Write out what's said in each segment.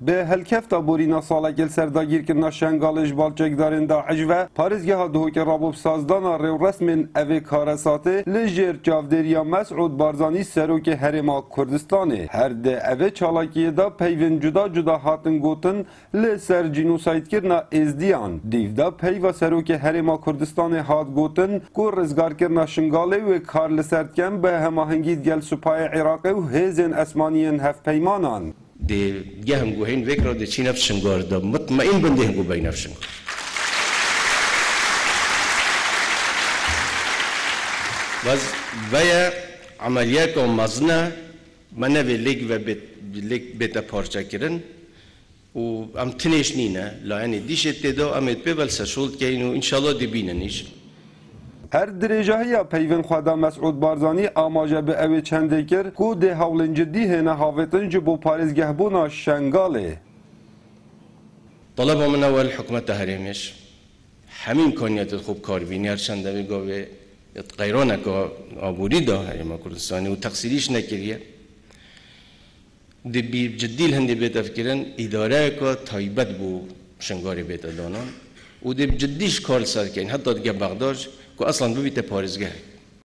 به هلکفتا بورینا سالگل سرداگیر کرنا شنگالش بالچکدارین داعش و پارزگاه دهوک رابوب سازدانا رو رسم اوی کارساته لجر چاودریا مسعود بارزانی سروک هرما کردستانه هر ده اوی چالاکیه دا پیون جدا هاتن گوتن لسر جنوساید کرنا ازدیان دیو دا پیو سروک هرما کردستان هات گوتن کو رزگار کرنا شنگاله و کار لسردکن به هماهنگی گل سپای عراق و هزن اسمانیین هف پیمانان دی گهم گوهین وکر دی چی نفس شنگار دا مطمئن بنده هم گو بای نفس شنگار باز ویا عملیات و مزنه منه به لیگ بیت پارچه کردن و ام تنیش نینه لعنی دیشت دا امید پیول سشولد که اینو انشالله دی بیننیش هر درجه پیون خدا مسعود بارزانی آماجه به اوی چنده کر کو ده هولن جدی هنه هاوتن جبو پارزگه بونا شنگاله طلب من اول حکومت هریمش همین کنیت خوب کار بینی هر چنده بگوه غیرانه که آبوری دا هریم کردستانی و تقصیریش نکریه دی بی جدیل هندی بیت افکرن اداره که تایبت بو شنگاری بیت دانان و دی جدیش کار سر کن حتی دیگه بغداش که اصلا ببیت پارزگاه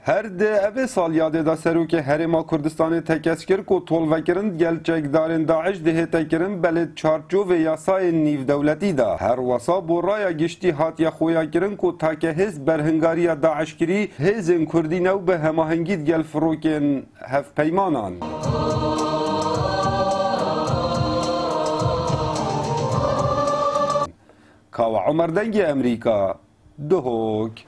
هر ده اوه سال یاده دا سروک هرما کردستان تکس کر که طول وکرن گلچک دارن داعش ده تکرن بلد چارچو و یاسای نیو دولتی دا هر وسا برای گشتی هاتیا خویا کرن که تاکه هز برهنگاری داعش کری هزن کردی نو به هماهنگید گل فروکن هف پیمانان کاو عمر دنگی امریکا دهوک